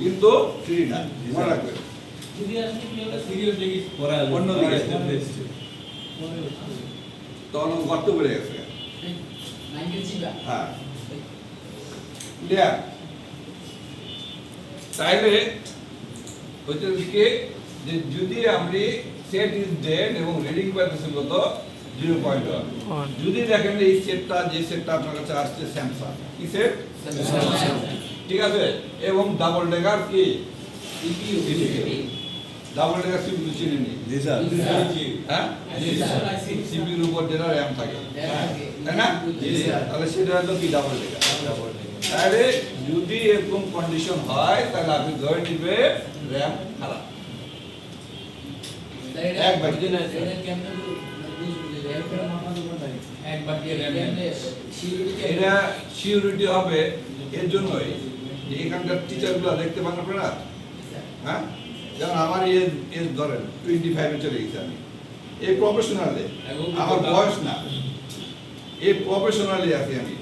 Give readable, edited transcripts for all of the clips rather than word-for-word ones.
কিন্তু 3 না, মনে রাখবেন। তখন গর্ত বেড়ে গেছে। হ্যাঁ, তাইলে হচ্ছে কি যে যদি আমি সেট ইজ ডেড এবং রিডিং পাইতেছি কত 0.1, যদি দেখেন এই সেটটা যে সেটটা আপনার কাছে আসছে স্যামসাং, কি সেট? ঠিক আছে, এবং ডাবল ডেকার কি ডাবল ডেকার সিপিইউ চিনেন নি? জি স্যার। হ্যাঁ, সিপিইউর উপর যেটা র্যাম থাকে, তাই না? তাহলে সেটা হলো কি ডাবল ডেকার। তাহলে যদি এরকম কন্ডিশন হয় তাহলে আপনি ধরে নিবে র্যাম খারাপ। এটা সিউরিটি হবে এর জন্যই যে এখানকার টিচারগুলো দেখতে পান আপনারা, হ্যাঁ, যেমন আমার এজ ধরেন 25-এ চলে গেছি আমি, এই প্রফেশনালে আমার বয়স না, এই প্রফেশনালি আছি আমি,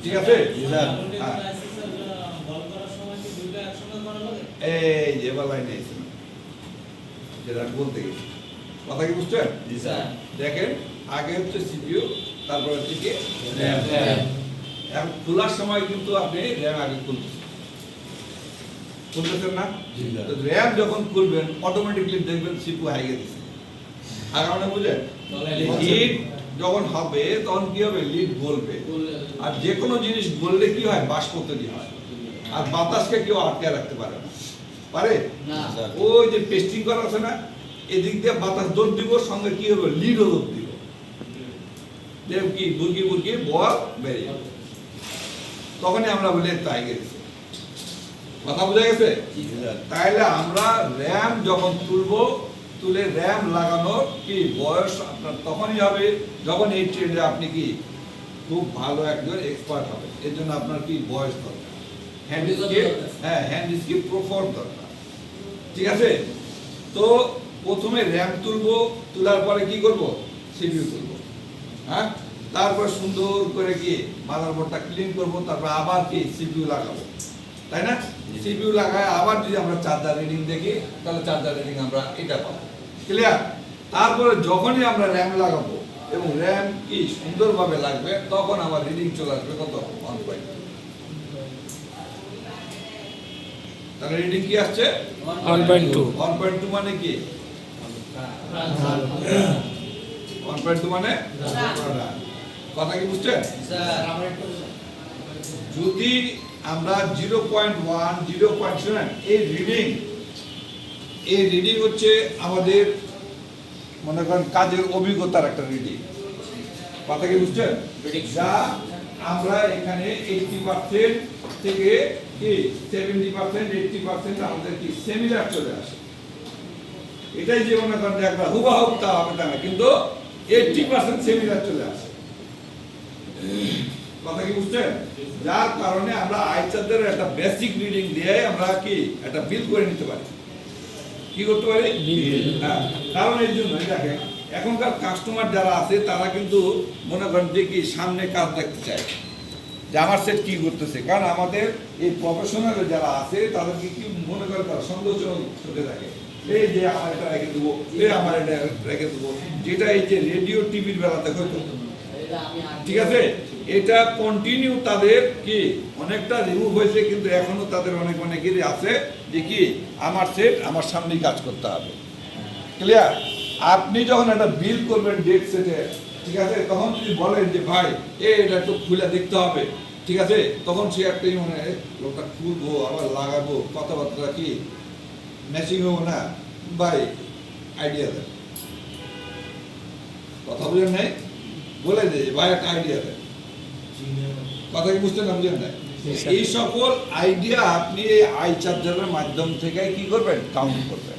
ঠিক আছে? এই যে এবার লাইনে এসে যেটা বলতে গেছি, কথা কি বুঝছেন? দেখেন আগে হচ্ছে সিপিইউ, তারপর হচ্ছে কি র্যাম। এখন খোলার সময় কিন্তু আপনি র্যাম আগে খুলতেছেন না, তো র্যাম যখন খুলবেন অটোমেটিকলি দেখবেন সিপিইউ হাই গেছে। আর আমরা বুঝেন লিড যখন হবে তখন কি হবে, লিড গলবে, আর যে কোনো জিনিস গললে কি হয়, বাষ্প তৈরি হয়, আর বাতাসকে কেউ আটকে রাখতে পারে না, পারে না। ওই যে পেস্টিং করা আছে না, এদিক দিয়ে বাতাস দৌড় দিব, সঙ্গে কি হবে, লিডও দৌড় দিব, যে কি বুরকি বুরকি বল বেরিয়ে, তখনই আমরা বলি তাই গেছে। কথা বোঝা গেছে? তাইলে আমরা র্যাম যখন তুলে র্যাম লাগানোর কি বয়স আপনার তখনই হবে যখন এই ট্রেডে আপনি কি খুব ভালো একজন এক্সপার্ট হবে। এর জন্য আপনার কি বয়স দরকার, হ্যান্ড স্কিল, হ্যাঁ হ্যান্ড স্কিল প্রপার দরকার, ঠিক আছে? তো প্রথমে র্যাম তোলার পরে কি করব, সিপিইউ তুলব, হ্যাঁ, তারপর সুন্দর করে কি মাদারবোর্ডটা ক্লিন করব, তারপর আবার কি সিপিইউ লাগাবো, তাই না? সিপিইউ লাগায় আবার যদি আমরা চার্জার রিডিং দেখি তাহলে চার্জার রিডিং আমরা এটা পাবো, ক্লিয়ার? তারপরে যখনই আমরা র্যাম লাগাবো এবং র্যাম কি সুন্দরভাবে লাগবে তখন আমার রিডিং চলে আসবে কত, 1.2। তাহলে রিডিং কি আসছে 1.2। 1.2 মানে কি 1.2 মানে কথা কি বুঝছেন? যদি আমরা 0.1 0.7 এই রিডিং হচ্ছে আমাদের মনে করেন কাজের অভিজ্ঞতার একটা রিডিং, কথা কি বুঝছেন? যা আমরা এখানে 80% থেকে কি 70% 80% আমাদের কি সেমিলার চলে আসে। এটাই যে মনে করেন যে একটা হুবহু তা হবে তা না, কিন্তু 80% সেমিলার চলে আসে, কথা কি বুঝছেন? যার কারণে আমরা আইচারদের একটা বেসিক রিডিং দিয়ে আমরা কি একটা বিল করে নিতে পারি, কি করতে পারি, হ্যাঁ। কারণ এই জন্য দেখেন এখনকার কাস্টমার যারা আছে তারা কিন্তু মনে করেন যে কি সামনে কাজ দেখতে চায় যে আমার সেট কি করতেছে, কারণ আমাদের এই প্রফেশনাল যারা আছে তাদেরকে কি মনে করে তারা সন্দেহজনক চলে থাকে, এই যে আমার এটা রেখে দেবো, এই আমার এটা রেখে দেবো, যেটা এই যে রেডিও টিভির বেলাতে হয়তো, ঠিক আছে? এটা কন্টিনিউ তাদের কি অনেকটা রিমুভ হয়েছে, কিন্তু এখনো তাদের অনেকেরই আছে যে কি আমার সেট আমার সামনেই কাজ করতে হবে, ক্লিয়ার? আপনি যখন একটা বিল করবেন ডেট সেটে, ঠিক আছে, তখন যদি বলেন যে ভাই এটা একটু খুলে দেখতে হবে, ঠিক আছে, তখন সে একটাই মানে লোকটা খুলবো আবার লাগাবো, কথাবার্তা কি ম্যাচিং হবো না, ভাই আইডিয়া দেন, কথা বুঝেন নাই, বলে দে ভাই একটা আইডিয়া দেন, কথা কি বুঝতে না, বুঝেন না? এই সকল আইডিয়া আপনি এই আই চার্জারের মাধ্যম থেকে কি করবেন, কাউন্ট করবেন,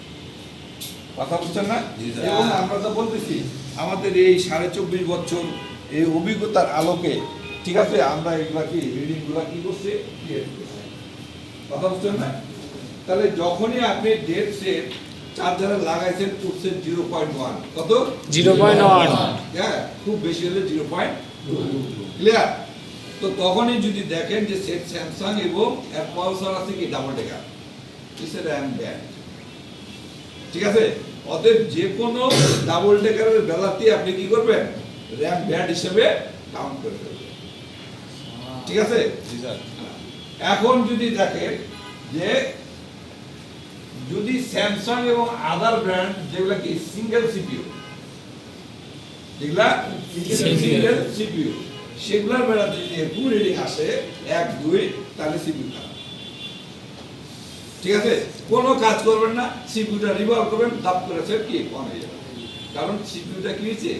কথা বুঝছেন না? এবং আমরা তো বলতেছি আমাদের এই 24.5 বছর এই অভিজ্ঞতার আলোকে, ঠিক আছে, আমরা এগুলা কি রিডিং গুলা কি করছি, কথা বুঝছেন না? তাহলে যখনই আপনি ডেট সেট চার্জারে লাগাইছেন করছেন 0.1, কত 0.1, হ্যাঁ, খুব বেশি হলে 0.2, ক্লিয়ার? তো তখনই যদি দেখেন যে সেট স্যামসাং এবং এর পালসার আছে কি ডাবল ডেকার, কিসের র্যাম ব্যান্ড, ঠিক আছে। অতএব যে কোনো ডাবল ডেকারের বেলাতে আপনি কি করবেন, র্যাম ব্যান্ড হিসেবে কাউন্ট করে ফেলবেন, ঠিক আছে। এখন যদি দেখেন যে যদি স্যামসাং এবং আদার ব্র্যান্ড যেগুলা কি সিঙ্গেল সিপিইউ, যেগুলা সিঙ্গেল সিপিইউ, সেগুলোর বেলাতে যদি এরকম রিডিং আসে 1 2, তাহলে সিপিইউ খারাপ, ঠিক আছে। কোনো কাজ করবেন না, সিপিইউটা রিভলভ করবেন, দাপ করে সেট কি অন হয়ে যাবে, কারণ সিপিইউটা কি হয়েছে,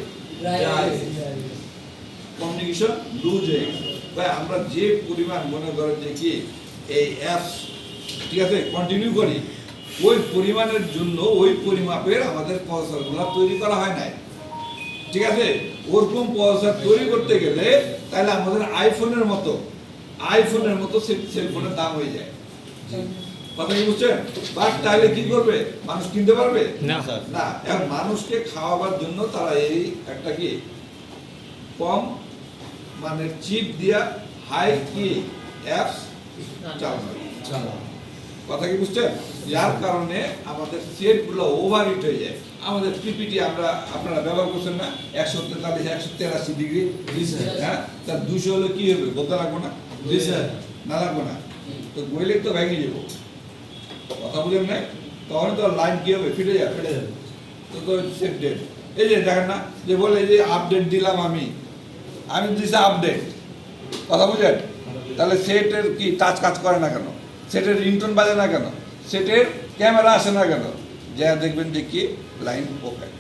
কমিউনিকেশন লুজ হয়ে গেছে। তাই আমরা যে পরিমাণ মনে করেন যে কি এই অ্যাপস, ঠিক আছে, কন্টিনিউ করি, ওই পরিমাণের জন্য ওই পরিমাপের আমাদের প্রসেসরগুলো তৈরি করা হয় নাই, ঠিক আছে। ওরকম প্রসেসর তৈরি করতে গেলে তাহলে আমাদের আইফোনের মতো সেলফোনের দাম হয়ে যায়, কথা কি বুঝছেন। বাট তাহলে কি করবে, মানুষ কিনতে পারবে না, এখন মানুষকে খাওয়াবার জন্য তারা এই একটা কি কম মানে চিপ দিয়া হাই কি অ্যাপস চালানো, কথা কি বুঝছেন। যার কারণে আমাদের সেটগুলো ওভারহিট হয়ে যায়। আমাদের পিপিটি আপনারা ব্যবহার করছেন না, 143 183 ডিগ্রি, হ্যাঁ, তার 200 হলে কি হবে বলতে লাগবো না, না লাগবো না, তো বইলে তো ভেঙে যাবো, কথা বুঝেন না, তখন তো লাইন কি হবে, ফিরে যাবে, তো সেট ডেট। এই যে দেখেন না, যে বলে যে আপডেট দিলাম আমি দিছি আপডেট, কথা বুঝেন, তাহলে সেটের কি টাচ কাজ করে না কেন, সেটের রিংটোন বাজে না কেন, সেটের ক্যামেরা আসে না কেন, যা দেখবেন যে কি লাইন ওপেন,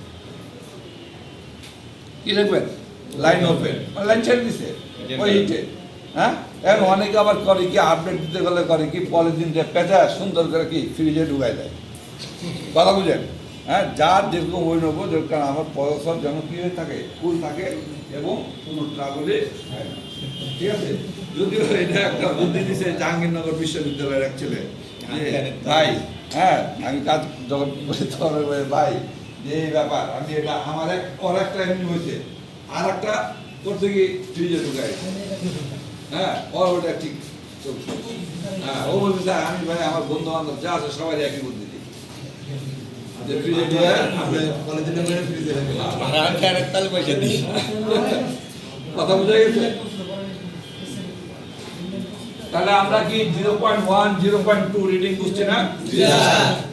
কি দেখবেন লাইন ওপেন, লাইন ছেড়ে দিছে ওই হিটে, হ্যাঁ। এখন অনেকে আবার করে কি আপডেট দিতে গেলে করে কি পলিথিন পেঁচা সুন্দর করে কি ফ্রিজে ঢুকাই দেয়, কথা বুঝেন, হ্যাঁ। যার যেরকম ওই নেবো, যেরকম আমার প্রসেসর যেন কি হয়ে থাকে, কুল থাকে এবং কোনো ট্রাবলে, ঠিক আছে। যদিও এটা একটা বুদ্ধি দিছে জাহাঙ্গীরনগর বিশ্ববিদ্যালয়ের এক ছেলে, ভাই হ্যাঁ আমি কাজ যখন ভাই যে এই ব্যাপার, আমি এটা আমার একটা এমনি হয়েছে, আর একটা করতে গিয়ে ফ্রিজে ঢুকাই, হ্যাঁ, ওটা ঠিক চলছে, হ্যাঁ। ও বলছে স্যার আমি ভাই আমার বন্ধু বান্ধব যা আছে সবাই একই বুদ্ধি দিই, কথা বোঝা গেছে। তাহলে আমরা কি 0.1 0.2 রিডিং বুঝছি না,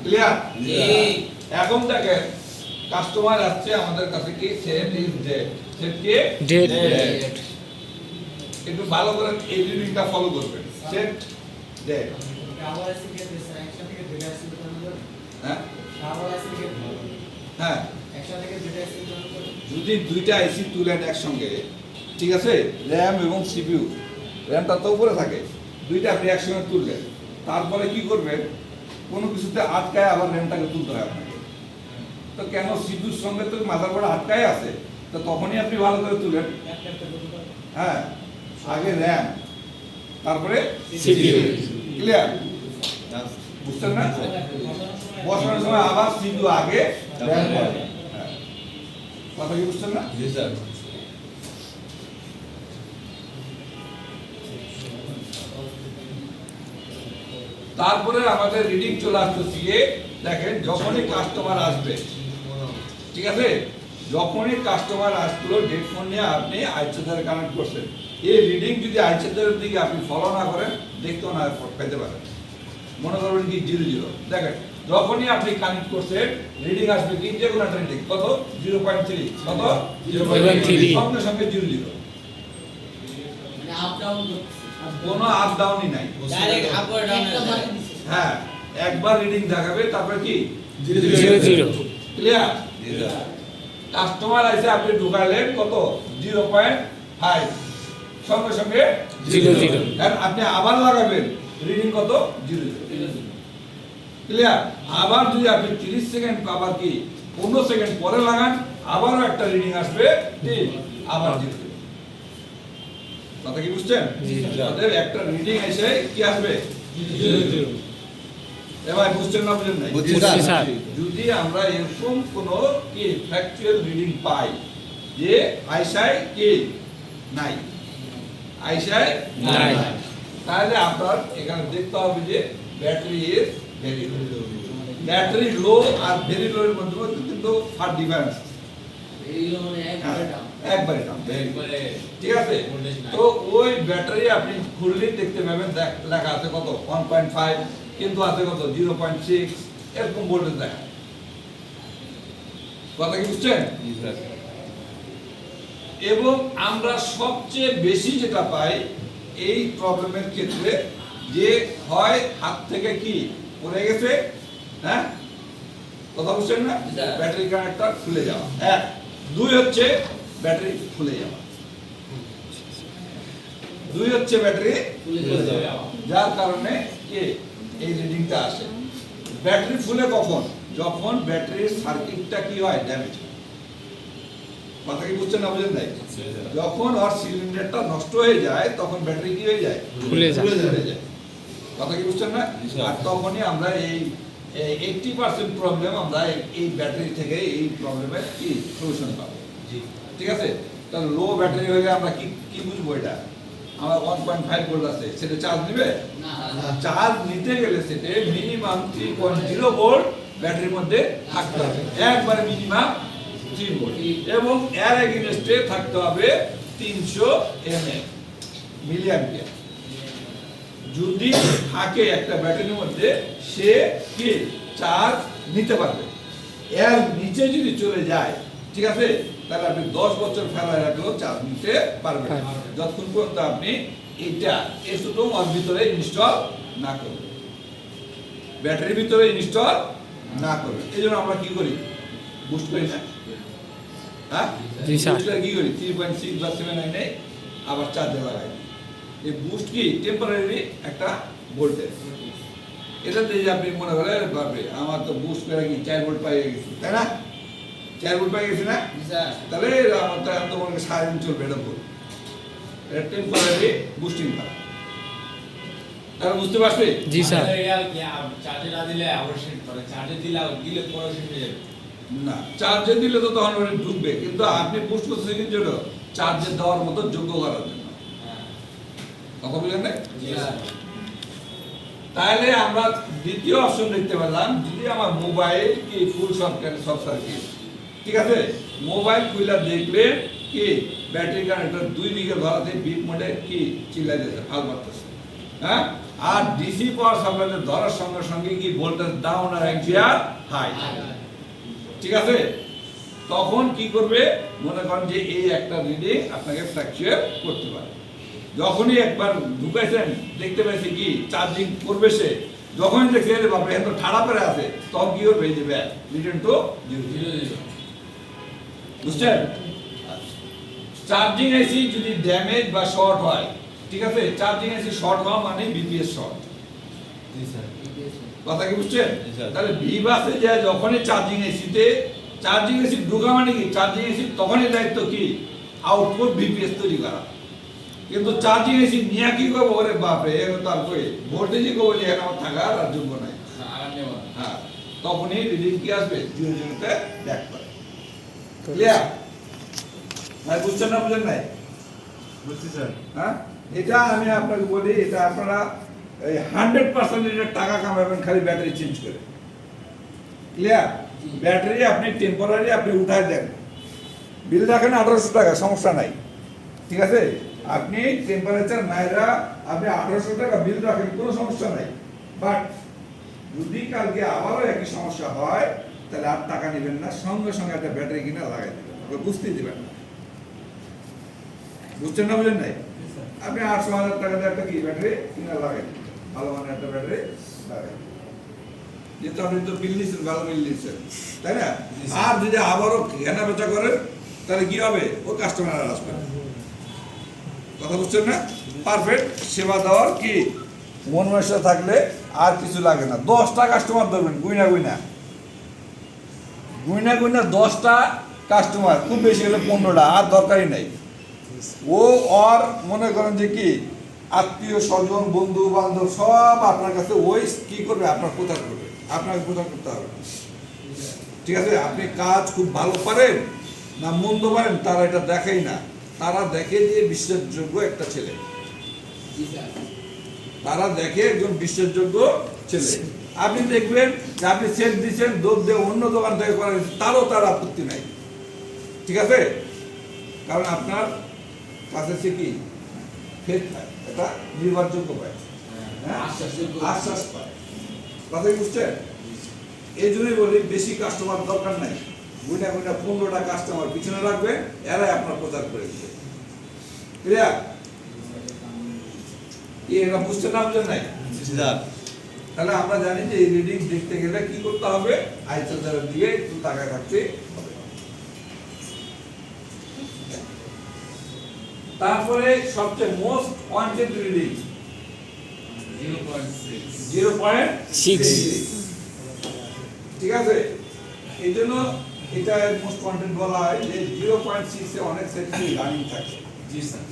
ক্লিয়ার। এখন দেখেন কাস্টমার আসছে আমাদের কাছে কি সেট ইজ ডেট, সেট কি ডেট, একটু ভালো করে এই রিডিংটা ফলো করবেন, সেট ডেট, হ্যাঁ হ্যাঁ, যদি দুইটা আইসি তুলেন একসঙ্গে, ঠিক আছে, র্যাম এবং সিপিইউ, র্যামটা তো উপরে থাকে, দুইটা আপনি একসঙ্গে তুললেন, তারপরে কি করবেন, কোনো কিছুতে আটকায় আবার র্যামটাকে তুলতে হয় আপনাকে, তো কেন সিপিইউর সঙ্গে তো মাদারবোর্ড আটকায় আছে, তো তখনই আপনি ভালো করে তুলেন, হ্যাঁ, আগে র্যাম তারপরে সিপিইউ, ক্লিয়ার বুঝছেন না। বসানোর সময় আবার সিপিইউ আগে র্যাম পরে, কথা কি বুঝছেন না। জি স্যার। তারপরে আমাদের রিডিং চলে আসতেছে, দেখেন যখনই কাস্টমার আসবে, ঠিক আছে, যখনই কাস্টমার আসলো ডেট ফোন নিয়ে আপনি আইচার্জারে কানেক্ট করছেন, এই রিডিং যদি আইচার্জারের দিকে আপনি ফলো না করেন দেখতেও না পেতে পারেন, মনে করবেন কি 0 দেখেন যখনই আপনি কানেক্ট করছেন রিডিং আসবে কি যে কোনো একটা রিডিং কত 0.3, কত 0.3, সঙ্গে সঙ্গে 0 মানে আপ ডাউন, কোনো আপ ডাউনই নাই, ডাইরেক্ট আপ আর ডাউন, হ্যাঁ, একবার রিডিং দেখাবে তারপরে কি 0 ক্লিয়ার। কাস্টমার আইসে আপনি ঢুকালেন কত 0.5, সঙ্গে সঙ্গে 0 কারণ আপনি আবার লাগাবেন রিডিং কত 0 ক্লিয়ার। আবার যদি আপনি 30 সেকেন্ড আবার কি 15 সেকেন্ড পরে লাগান আবারও একটা রিডিং আসবে, ঠিক আবার 0, কথা কি বুঝছেন। তাদের একটা রিডিং এসে কি আসবে 0 এবার বুঝছেন না, বুঝেন নাই, যদি আমরা এরকম কোন কি ফ্যাকচুয়াল রিডিং পাই যে আইসাই কি নাই, আইসায় নাই। তাহলে আপনার এখানে দেখতে হবে যে battery is very low. Battery low are very low এর মধ্যে কিন্তু ফার ডিফারেন্স। একবারে দাম, ঠিক আছে। তো ওই ব্যাটারি আপনি খুললেই দেখতে পাবেন লেখা আছে কত 1.5, কিন্তু আছে কত 0.6, এরকম ভোল্টেজ দেখা। কথা কি বুঝছেন? এবং আমরা সবচেয়ে বেশি যেটা পাই এই প্রবলেমের ক্ষেত্রে, যে হয় হাত থেকে কি পড়ে গেছে, হ্যাঁ কথা বুঝছেন না, ব্যাটারি কানেক্টর খুলে যাওয়া, এক। দুই হচ্ছে ব্যাটারি খুলে যাওয়া, ব্যাটারি খুলে যাওয়া, যার কারণে এই রিডিংটা আসে। ব্যাটারি ফুলে কখন? যখন ব্যাটারির সার্কিটটা কি হয়, ড্যামেজ হয়। কথা কি বুঝছেন না বুঝেন নাই? যখন ওর সিলিন্ডারটা নষ্ট হয়ে যায় তখন ব্যাটারি কি হয়ে যায়, খুলে যায়। কথা কি বুঝছেন না? আর তখনই আমরা এই 80% প্রবলেম আমরা এই ব্যাটারি থেকে এই প্রবলেমের কি সলিউশন পাবো। ঠিক আছে। তাহলে লো ব্যাটারি হলে আমরা কি বুঝবো? এটা আমার 1.5 ভোল্ট আছে, সেটা চার্জ নেবে না। চার্জ নিতে গেলে সেটা মিনিমাম 3.0 ভোল্ট ব্যাটারির মধ্যে থাকতে হবে, একবারে মিনিমাম 3 ভোল্ট, এবং এর এগেইনস্টে থাকতে হবে 300 মিলি অ্যাম্পিয়ার। যদি থাকে একটা ব্যাটারির মধ্যে, সে কি চার্জ নিতে পারবে। এর নিচে যদি চলে যায়, ঠিক আছে, তাহলে আপনি 10 বছর ফেলা রাখলেও চার্জ নিতে পারবেন না, যতক্ষণ পর্যন্ত আপনি এটা এসোটোম ওর ভিতরে ইনস্টল না করবেন, ব্যাটারির ভিতরে ইনস্টল না করবেন। এই জন্য আমরা কি করি, বুস্ট করি না, হ্যাঁ বুস্টার কি করি 3.6 বা 7 নেই, আবার চার্জে লাগাই। এই বুস্ট কি টেম্পোরারি একটা ভোল্টেজ, এটাতে যে আপনি মনে করেন বাপরে আমার তো বুস্ট করে কি 4 ভোল্ট পাই গেছি, তাই না? 4 ভোল্ট পাই গেছি না, তাহলে আমার তো এত মনে সারাদিন চলবে, এটা ভুল। এটা টেম্পোরারি বুস্টিং করা। তারা বুঝতে পারছে? জি স্যার। চার্জে না দিলে আবার সেট করে, চার্জে দিলে পরে সেট হয়ে যাবে না। চার্জে দিলে তো তখন ওটা ঢুকবে, কিন্তু আপনি বুস্ট করতেছেন কি জন্য, চার্জে দেওয়ার মতো যোগ্য করার জন্য। কথা বুঝলেন না? তাহলে আমরা দ্বিতীয় অপশন দেখতে পেলাম, যদি আমার মোবাইল কি ফুল শর্ট সার্কিট, ঠিক আছে, মোবাইল খুলে দেখলে কি ব্যাটারি কানেক্টর 2 দিকে ধরাতে বিপ মোডে কি চিল্লাই দিতেছে, ফাল মারতেছে, হ্যাঁ। আর ডিসি পাওয়ার সাপ্লাইতে ধরার সঙ্গে সঙ্গে কি ভোল্টেজ ডাউন আর অ্যাম্পিয়ার হাই, ঠিক আছে। তখন কি করবে, মনে করেন যে এই একটা রিডিং আপনাকে ফ্ল্যাকচুয়েট করতে পারে। যখনই একবার ঢুকাইছেন দেখতে পাইছে কি চার্জিং করবে, সে যখনই দেখছে এর বাপরে এত ঠাড়া করে আছে, তখন কি করবে, এই যে ব্যাক রিটার্ন টু 0, বুঝছেন? চার্জিং আইসি যদি ড্যামেজ বা শর্ট হয়, ঠিক আছে, চার্জিং আইসি শর্ট হওয়া মানে বিপিএস শর্ট। কথা কি বুঝছেন? তাহলে ভিবাসে যায় যখনই চার্জিং আইসি ঢুকা মানে কি, চার্জিং আইসি তখনই দায়িত্ব কি আউটপুট বিপিএস তৈরি করা। কিন্তু চার্জিং আইসি নিয়ে কি করবো, ওরে বাপরে এর তার কই ভোল্টেজই করবো যে এখানে আমার থাকার আর যোগ্য নাই, হ্যাঁ, তখনই রিডিং কি আসবে 0তে ব্যাক করে। ক্লিয়ার? ভাই বুঝছেন না বুঝেন নাই? বুঝছি স্যার। হ্যাঁ, এটা আমি আপনাকে বলি, এটা আপনারা 100% এর টাকা কামাবেন খালি ব্যাটারি চেঞ্জ করে। ক্লিয়ার? ব্যাটারি আপনি টেম্পোরারি আপনি উঠায় দেন, বিল রাখেন 1800 টাকা, সমস্যা নাই, ঠিক আছে। আপনি টেম্পারেচার নাইরা আপনি 1800 টাকা বিল রাখেন, কোনো সমস্যা নাই। বাট যদি কালকে আবারও একই সমস্যা হয়, তাহলে আর টাকা নেবেন না, সঙ্গে সঙ্গে একটা ব্যাটারি কিনে লাগাই দেবেন, বুঝতেই দেবেন না। বুঝছেন না বুঝেন নাই? আপনি 800,000 টাকা দিয়ে একটা কি ব্যাটারি কিনে লাগাই দেবেন, ভালো মানের একটা ব্যাটারি লাগাই, যেহেতু আপনি তো বিল নিচ্ছেন, ভালো বিল নিচ্ছেন, তাই না? আর যদি আবারও কেনা বেচা করেন, তাহলে কি হবে, ও কাস্টমার আর আসবে না। কথা বুঝছেন না? পারফেক্ট সেবা দেওয়ার কি মন মানসিকতা থাকলে আর কিছু লাগে না। 10টা কাস্টমার ধরবেন, গুইনা 10টা কাস্টমার, খুব বেশি হলে 15টা, আর দরকারই নাই। ও আর মনে করেন যে কি আত্মীয় স্বজন বন্ধু বান্ধব সব আপনার কাছে ওই কি করবে, আপনার প্রচার করবে, আপনাকে প্রচার করতে হবে, ঠিক আছে। আপনি কাজ খুব ভালো পারেন না মন্দ পারেন, তারা এটা দেখেই না, তারা দেখে যে বিশ্বাসযোগ্য একটা ছেলে। তারা দেখে একজন বিশ্বাসযোগ্য ছেলে। আপনি দেখবেন যে আপনি সেট দিচ্ছেন, দোষ দিয়ে অন্য দোকান থেকে করা হয়েছে, তার আপত্তি নাই, ঠিক আছে, কারণ আপনার কাছে সে কি ফেক পায়, এটা নির্ভরযোগ্য পায়, আশ্বাস পায়। কথা বুঝছেন? এই জন্যই বলি বেশি কাস্টমার দরকার নাই, গুনা 15টা কাস্টমার পিছনে রাখবে, এরাই আপনার প্রচার করে দিবে। ক্লিয়ার? এটা বুঝতে না বুঝলেন নাই? তাহলে আমরা জানি যে এই রিডিং দেখতে গেলে কি করতে হবে, আইসোজারের দিকে একটু তাকায় থাকতে হবে। তারপরে সবচেয়ে মোস্ট ওয়ান্টেড রিডিং 0.6, ঠিক আছে। এই জন্য এটা মোস্ট ওয়ান্টেড বলা হয় যে 0.6 এ অনেক সেট রানিং থাকে। জি স্যার,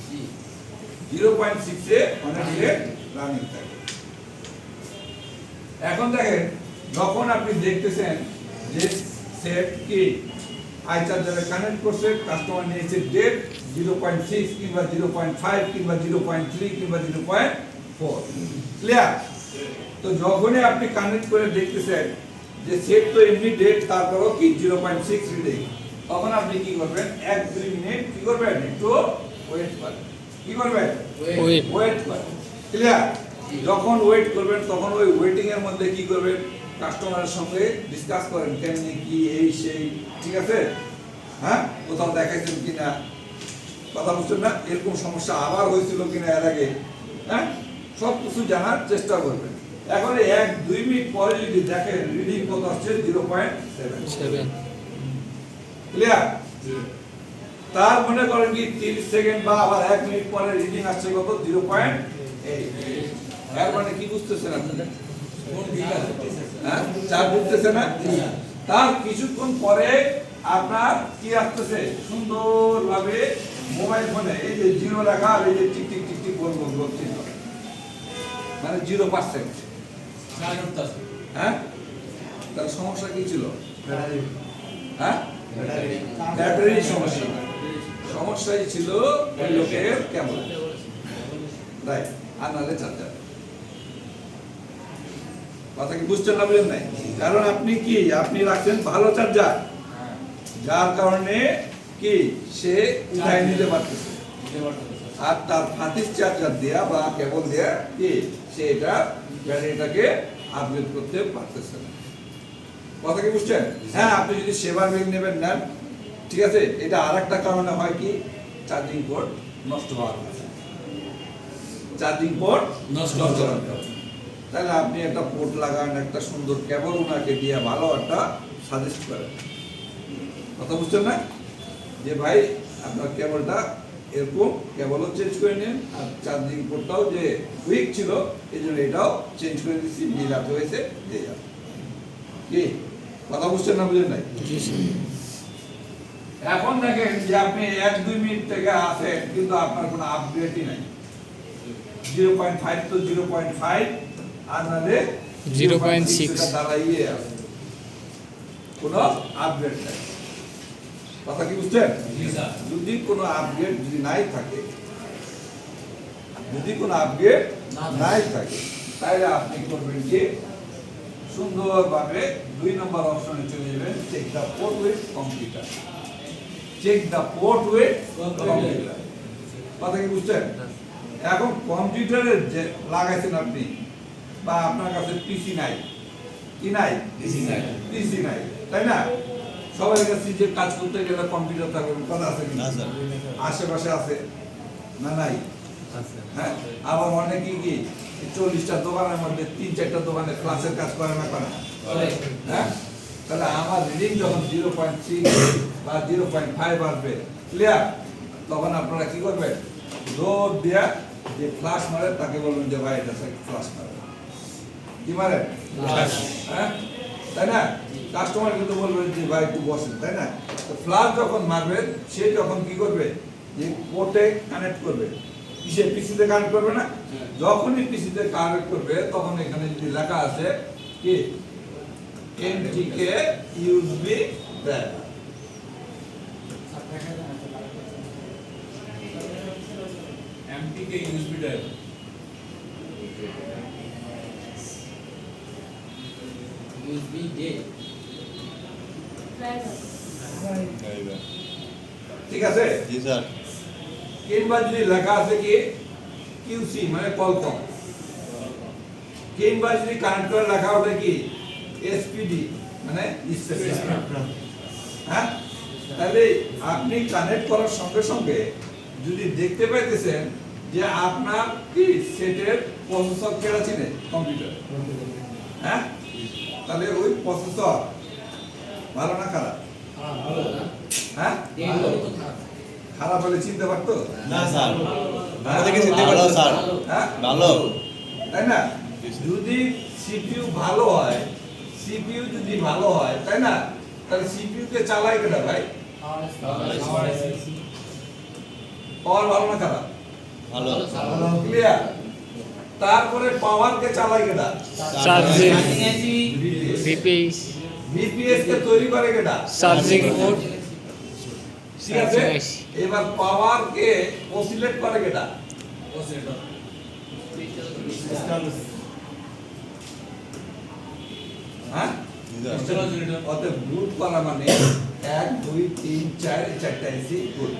0.6 এ অনেক সেট রানিং থাকে। এখন দেখেন, যখন আপনি দেখতেছেন যে সেট কি আই চার্জারে কানেক্ট করছে, কাস্টমার নিয়েছে ডেট 0.6 কিংবা 0.5 কিংবা 0.3 কিংবা 0.4, ক্লিয়ার? তো যখনই আপনি কানেক্ট করে দেখতেছেন যে সেট তো এমনি ডেট, তারপরও কি 0.6 রিডিং, তখন আপনি কি করবেন, 1-2 মিনিট কি করবেন, একটু ওয়েট করবেন। কি করবেন? ওয়েট করবেন, ক্লিয়ার? যখন ওয়েট করবেন তখন ওই ওয়েটিং এর মধ্যে কি করবেন, কাস্টমারের সঙ্গে ডিসকাস করেন কেমনি কি এই সেই, ঠিক আছে, হ্যাঁ, কোথাও দেখাইছেন কিনা, কথা বুঝছেন না, এরকম সমস্যা আবার হয়েছিল কিনা এর আগে, হ্যাঁ, সব কিছু জানার চেষ্টা করবেন। এখন 1-2 মিনিট পরে যদি দেখেন রিডিং কত আসছে, 0.7, ক্লিয়ার? তার মনে করেন কি 30 সেকেন্ড বা আবার 1 মিনিট পরে রিডিং আসছে কত, 0.8। এর মানে কি বুঝতেছেন আপনারা? হ্যাঁ, চার বুঝতেছে না? তার কিছুক্ষণ পরে আপনার কি আসতেছে, সুন্দরভাবে মোবাইল ফোনে এই যে 0 লেখা আর এই যে টিক টিক টিক টিক গোল গোল গোল চিহ্ন, মানে 0%। হ্যাঁ, তার সমস্যা কি ছিল? হ্যাঁ, ব্যাটারি সমস্যা। সমস্যাই ছিল ওই লোকের কেমন, রাইট, আর নাহলে চার্জার। কথা কি বুঝছেন না বুঝেন নাই? কারণ আপনি রাখছেন ভালো চার্জার, যার কারণে কি সে উঠায় নিতে পারতেছে, আর তার ফাতিস চার্জার দেয়া বা কেবল দেয়া কি সে এটা ব্যাটারিটাকে আপগ্রেড করতে পারতেছে না। কথা কি বুঝছেন? হ্যাঁ, আপনি যদি সেবার ব্যাগ নেবেন নেন, ঠিক আছে, এটা আরেকটা কারণে হয় কি, চার্জিং পোর্ট নষ্ট হওয়ার কারণে, চার্জিং পোর্ট নষ্ট হওয়ার কারণে। তাহলে আপনি একটা পোর্ট লাগান, একটা সুন্দর কেবল ওনাকে দিয়ে ভালো একটা সাজেস্ট করেন। কথা বুঝছেন না? যে ভাই আপনার কেবলটা এরকম, কেবলও চেঞ্জ করে নিন, আর চার্জিং পোর্টটাও যে উইক ছিল এই জন্য এটাও চেঞ্জ করে দিচ্ছি, মিলাতে হয়েছে, দিয়ে যাবে। কি কথা বুঝছেন না বুঝেন নাই? এখন দেখেন যে আপনি 1-2 মিনিট থেকে আসেন কিন্তু আপনার কোনো আপগ্রেডই নাই, 0.5 তো 0.5 আর নালে 0.6 দাঁড়াইয়ে আছে, কোনো আপগ্রেড নাই। কথা কি বুঝছেন? যদি কোনো আপগ্রেড যদি নাই থাকে, তাহলে আপনি করবেন কি, সুন্দরভাবে 2 নম্বর অপশনে চলে যাবেন, check the port with computer. Check the port with computer. কথা কি বুঝছেন? এখন কম্পিউটারে যে লাগাইছেন আপনি, বা আপনার কাছে পিসি নাই, কি নাই, পিসি নাই, তাই না? সবার কাছে যে কাজ করতে গেলে কম্পিউটার থাকবে, কথা আছে কি? আশেপাশে আছে না? নাই। হ্যাঁ, আবার অনেকেই কি 40টা দোকানের মধ্যে 3-4টা দোকানে ক্লাসের কাজ করে না, করে? হ্যাঁ, তাহলে আমার রিডিং যখন 0.6 বা 0.5 আসবে, ক্লিয়ার, তখন আপনারা কি করবেন, দৌড় দিয়া যে ফ্লাশ মারে তাকে বলবেন যে ভাই এটা ফ্লাশ মারে, কি মারে, হ্যাঁ, তাই না? কাস্টমার কিন্তু বলবেন যে ভাই একটু বসেন, তাই না? তো ফ্লাশ যখন মারবে সে যখন কি করবে, যে পোর্টে কানেক্ট করবে, কিসে, পিসিতে কানেক্ট করবে না? যখনই পিসিতে কানেক্ট করবে তখন এখানে যদি লেখা আছে কি NTK USB driver, MTK USB driver, USB date. ঠিক আছে জি স্যার কিংবা যদি লেখা আছে কি কিউসি মানে কলকম কিংবা যদি কানেক্ট করে লেখা ওঠে কি এসপিডি মানে স্পেসিফিক হ্যাঁ তাহলে আপনি কানেক্ট করার সঙ্গে সঙ্গে যদি দেখতে পাইতেছেন যে আপনার কি সেটের প্রসেসর কেডা চিনে কম্পিউটার হ্যাঁ তাহলে ওই প্রসেসর ভালো না খারাপ হ্যাঁ খারাপ হলে চিনতে পারতো না স্যার হ্যাঁ? থেকে চিনতে পারলো স্যার হ্যাঁ ভালো তাই না যদি সিপিইউ ভালো হয় সিপিইউ যদি ভালো হয় তাই না তাহলে সিপিইউ কে চালায় কেডা ভাই পাওয়ার ভালো না খারাপ ভালো ক্লিয়ার তারপরে পাওয়ার কে চালায় কেডা চার্জিং VPS. VPS ভিপিএস কে তৈরি করে কেডা চার্জিং পোর্ট ঠিক আছে এবার পাওয়ার কে অসিলেট করে কেডা হ্যাঁ অতএব বুট করা মানে 1 2 3 4 এই চারটা এসি বুট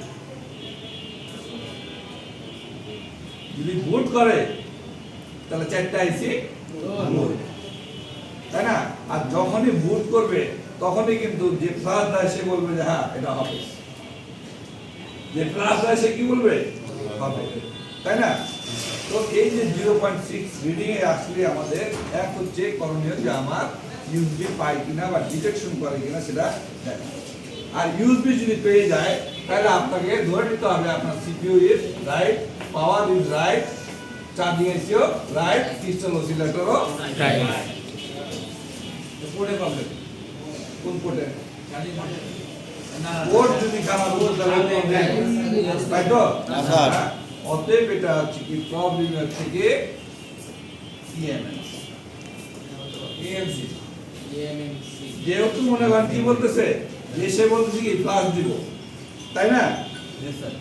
যদি বুট করে তাহলে চারটা এসি বুট তাই না আর যখনই বুট করবে তখনই কিন্তু যে ফ্লাশ দেয় সে বলবে যে হ্যাঁ এটা হবে যে ফ্লাশ দেয় সে কি বলবে হবে তাই না তো এই যে 0.6 রিডিং এ আসলে আমাদের এক হচ্ছে করণীয় যে আমার ইউএসবি পাই কিনা বা ডিটেকশন করে কিনা সেটা দেখা আর ইউএসবি যদি পেয়ে যায় তাহলে আপনাকে ধরে নিতে হবে আপনার CPU is right power is right charging এসিও রাইট ক্রিস্টাল অসিলেটরও রাইট পোর্টে প্রবলেম কোন পোর্টে পোর্ট যদি খারাপ হয় তাহলে প্রবলেম তাই তো না, স্যার। হ্যাঁ, অতএব এটা হচ্ছে কি প্রবলেমের থেকে ইএমএস এএমসি EMMC. যেহেতু মনে করেন কি বলতেছে যে সে বলতেছে কি ফ্লাশ দিব তাই না Yes, sir.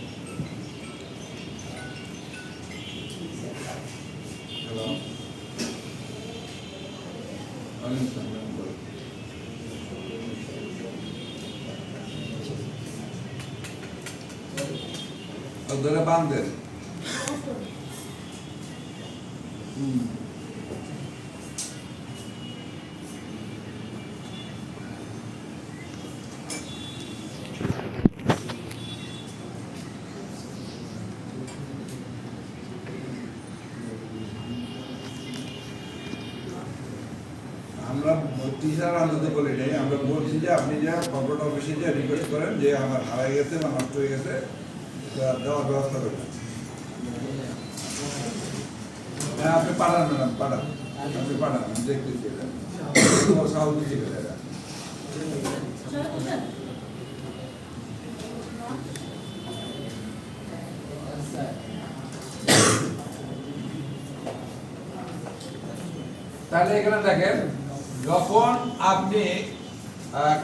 ধরে বাঁধেন আমরা টিচার আনতে বলি নাই আমরা বলছি যে আপনি যে কর্পোরেট অফিসে যে রিকোয়েস্ট করেন যে আমার হারাই গেছে বা নষ্ট হয়ে গেছে দেওয়ার ব্যবস্থা করবেন হ্যাঁ আপনি পাঠান ম্যাডাম পাঠান আপনি পাঠান আমি দেখতেছি এটা তোমার সাহস ছিল এটা তাহলে এখানে দেখেন যখন আপনি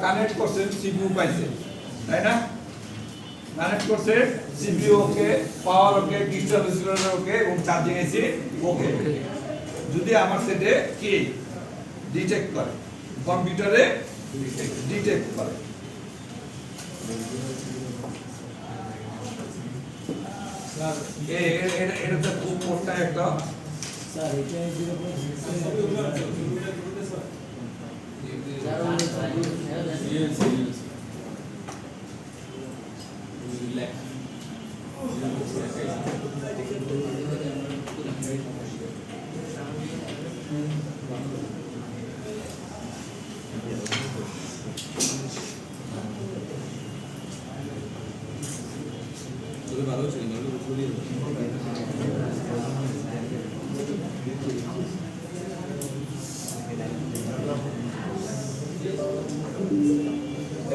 কানেক্ট করছেন সিপিইউ পাইছেন তাই না কানেক্ট করছেন সিপিইউ ওকে পাওয়ার ওকে ক্রিস্টাল অসিলেটর ওকে এবং চার্জিং এসি ওকে যদি আমার সেটে কি ডিটেক্ট করে কম্পিউটারে ডিটেক্ট করে এটা খুব মোটা একটা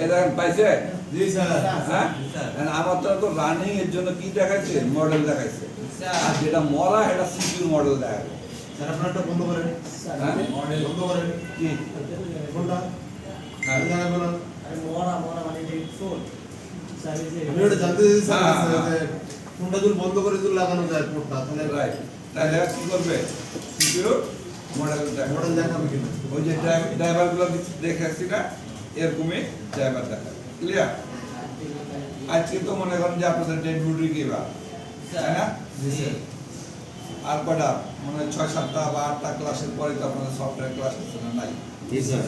এটা পাইছে জি স্যার হ্যাঁ আমার তো রানিং এর জন্য কি দেখাইছে মডেল দেখাইছে আর যেটা মরা এটা সিপিইউ মডেল দেখাবে স্যার আপনারটা বন্ধ করেন হ্যাঁ মডেল বন্ধ করেন কি কোনটা হ্যাঁ দেখাবেন না মরা মানে ফোন আমি ওটা জানতে চাইছি স্যার হ্যাঁ, যে কোনটা যদি বন্ধ করে যদি লাগানো যায় পোর্টটা তাহলে রাইট তাহলে আর কি করবে সিপিউ মডেল মডেল দেখাবে কিনা ওই যে ড্রাইভারগুলো দেখাচ্ছি না এরকমই ড্রাইভার দেখা ক্লিয়ার আজকে তো মনে করেন যে আপনাদের ডেড ডিউটি কি বা তাই না জি স্যার আর কটা মানে 6-7টা বা 8টা ক্লাসের পরে তো আপনাদের সফটওয়্যার ক্লাস হচ্ছে না নাই জি স্যার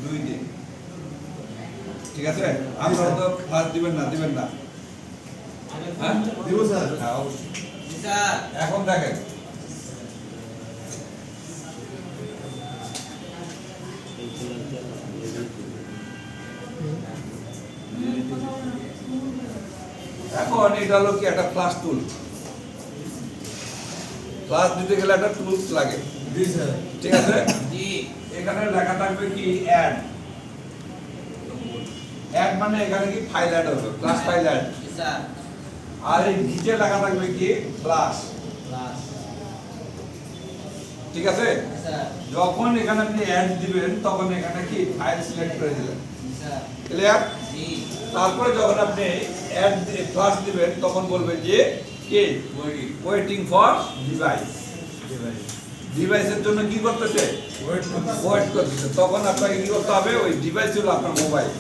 দুই দিন ঠিক আছে আপনারা তো ক্লাস দিবেন না হ্যাঁ দিব স্যার হ্যাঁ অবশ্যই স্যার এখন দেখেন এখন এটা হলো কি একটা ক্লাস টুল ক্লাস দিতে গেলে একটা টুলস লাগে জি স্যার ঠিক আছে জি এখানে লেখা থাকবে কি অ্যাড অ্যাড মানে এখানে কি ফাইল অ্যাড হবে ক্লাস ফাইল অ্যাড স্যার আর এই নিচে লেখা থাকবে কি ক্লাস ক্লাস ঠিক আছে স্যার যখন এখানে আপনি অ্যাড দিবেন তখন এখানে কি ফাইল সিলেক্ট করে দিবেন স্যার ক্লিয়ার জি তারপরে যখন আপনি অ্যাড ক্লাস দিবেন তখন বলবে যে কি ওয়েটিং ফর ডিভাইস ডিভাইসের জন্য কি করতেছে ওয়েট করতেছে তখন আপনাকে কি করতে হবে ওই ডিভাইস হলো আপনার মোবাইল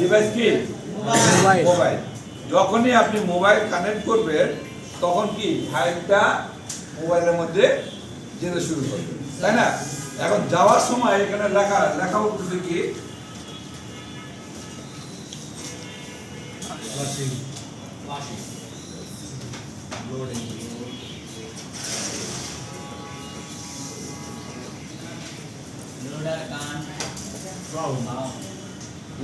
ডিভাইস কি মোবাইল। মোবাইল যখনই আপনি মোবাইল কানেক্ট করবেন তখন কি ফাইলটা মোবাইলের মধ্যে যেতে শুরু করবে তাই না এখন যাওয়ার সময় এখানে লেখা উঠতেছে কি লোডার কান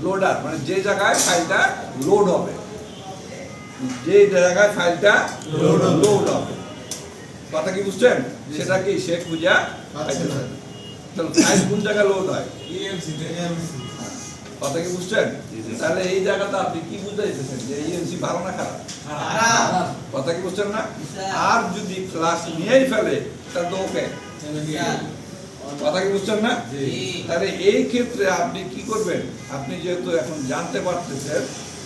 লোডার মানে যে জায়গায় ফাইলটা লোড হবে যে জায়গায় ফাইলটা লোড হবে কথা কি বুঝছেন সেটা কি শেখ বুঝা আচ্ছা স্যার তাহলে ফাইল কোন জায়গায় লোড হয় ইএমসি কথা কি বুঝছেন তাহলে এই জায়গাটা আপনি কি বুঝতে চাইতেছেন যে ইএনসি ভালো না খারাপ খারাপ কথা কি বুঝছেন না স্যার। আর যদি ক্লাস নিয়েই ফেলে তাহলে তো ওকে স্যার কথা কি বুঝছেন না জি তাহলে এই ক্ষেত্রে আপনি কি করবেন আপনি যেহেতু এখন জানতে পারতেছেন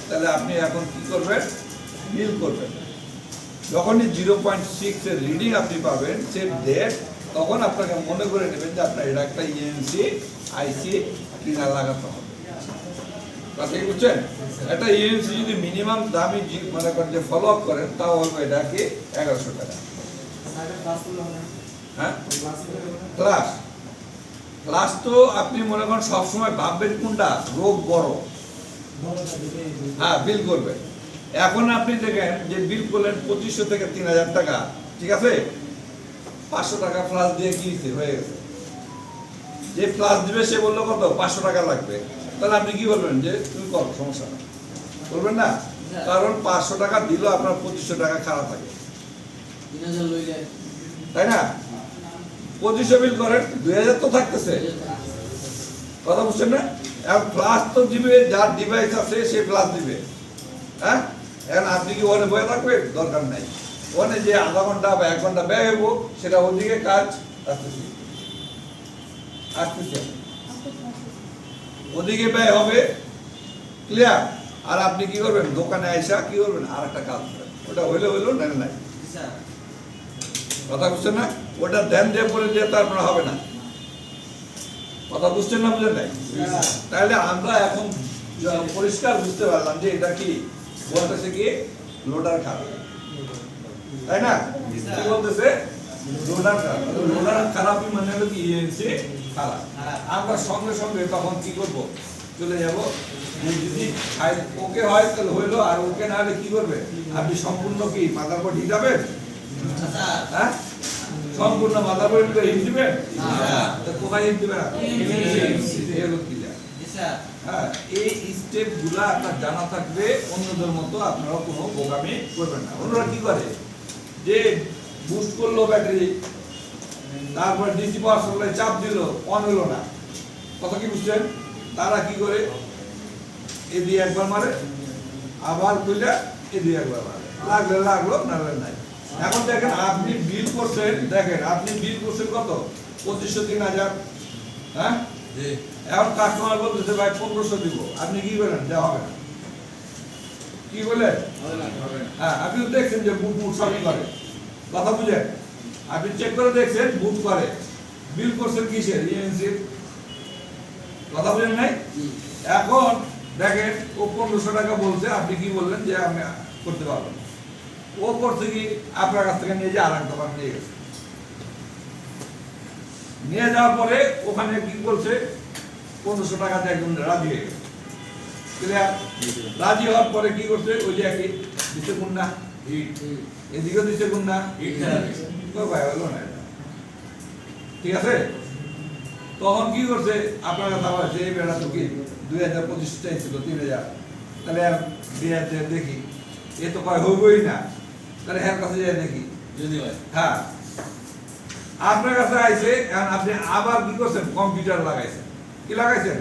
তাহলে আপনি এখন কি করবেন বিল করবেন যখনই 0.6 এর রিডিং আপনি পাবেন সেভ ডেট তখন আপনাকে মনে করে নেবেন যে আপনার এটা একটা ইএনসি আইসি কিনা লাগাতে হবে কথা কি বুঝছেন একটা ইএনসি যদি মিনিমাম দামি মনে করেন যে ফলো আপ করেন তাও হবে এটা কি 1100 টাকা হ্যাঁ ক্লাস ক্লাস তো আপনি মনে করেন সবসময় ভাববেন কোনটা রোগ বড় হ্যাঁ বিল করবেন এখন আপনি দেখেন যে বিল করলেন 2500 থেকে 3000 টাকা ঠিক আছে 500 টাকা প্লাস দিয়ে কি হয়ে গেছে যে প্লাস দিবে সে বললো কত 500 টাকা লাগবে তাহলে আপনি কি বলবেন যে তুমি করো সমস্যা না বলবেন না কারণ 500 টাকা দিলেও আপনার 2500 টাকা খারাপ থাকে 3000 লইলে তাই না 2500 বিল করেন 2000 তো থাকতেছে কথা বুঝছেন না এখন প্লাস তো দিবে যার ডিভাইস আছে সে প্লাস দিবে হ্যাঁ এখন আপনি কি ওখানে বয়ে থাকবেন দরকার নাই ওখানে যে আধা ঘন্টা বা 1 ঘন্টা ব্যয় হইব সেটা ওদিকে কাজ আসতেছে আসতেছে ওদিকে ব্যয় হবে ক্লিয়ার আর আপনি কি করবেন দোকানে আইসা কি করবেন আর একটা কাজ করবেন ওটা হইলো না নাই স্যার কথা বুঝছেন না ওটা ধ্যান দিয়ে পরে দিয়ে তারপরে হবে না কথা বুঝছেন না বুঝলেন নাই তাহলে আমরা এখন পরিষ্কার বুঝতে পারলাম যে এটা কি বলতেছে কি লোডার খারাপ তাই না কি বলতেছে লোডার খারাপ লোডার খারাপই মানে হলো কি ইএনসি খারাপ আমরা সঙ্গে সঙ্গে তখন কি করব চলে যাব যদি ওকে হয় তাহলে হইলো আর ওকে না হলে কি করবে আপনি সম্পূর্ণ কি মাদারবোর্ড হিটাবেন স্যার হ্যাঁ সম্পূর্ণ মাদারবোর্ড হিট দিবেন হ্যাঁ। তো কোথায় হিট দিবেন এই হলো ক্লিয়ার জি স্যার হ্যাঁ এই স্টেপগুলো আপনার জানা থাকবে অন্যদের মতো আপনারা কোনো বোকামি করবেন না অন্যরা কি করে যে বুস্ট করলো ব্যাটারি তারপর ডিসি পাওয়ার সাপ্লাই চাপ দিল অন হলো না কথা কি বুঝছেন তারা কি করে এ দিয়ে একবার মারে আবার খুলে এ দিয়ে একবার মারে লাগলো নাহলে নাই এখন দেখেন আপনি বিল করছেন দেখেন আপনি বিল করছেন কত 2500 3000 হ্যাঁ এখন কাস্টমার বলতেছে ভাই 1500 দিব আপনি কি করেন দেওয়া হবে না কি বলে হ্যাঁ আপনি তো দেখছেন যে বুট বুট সবই করে কথা বুঝেন আপনি চেক করে দেখছেন বুট করে বিল করছেন কিসের ইএনসির কথা বুঝেন নাই এখন দেখেন ও 1500 টাকা বলছে আপনি কি বললেন যে আমি করতে পারবো না। ও করছে কি আপনার কাছ থেকে নিয়ে যে আর এক দোকান নিয়ে গেছে নিয়ে যাওয়ার পরে ওখানে কি বলছে 1500 টাকাতে একদম রাজি হয়ে গেছে ক্লিয়ার রাজি হওয়ার পরে কি করছে ওই যে একই দিচ্ছে গুন্না হিট এদিকেও দিচ্ছে গুন্না হিট ভাই হলো না এটা। ঠিক আছে তখন কি করছে আপনার কথা বলছে এই বেড়া তো কি 2025 চাইছিল 3000 তাহলে আর 2000 দেখি এ তো কয় হইবই না তাহলে এর কাছে যাই দেখি যদি হয় হ্যাঁ আপনার কাছে আইছে এখন আপনি আবার কি করছেন কম্পিউটার লাগাইছেন কি লাগাইছেন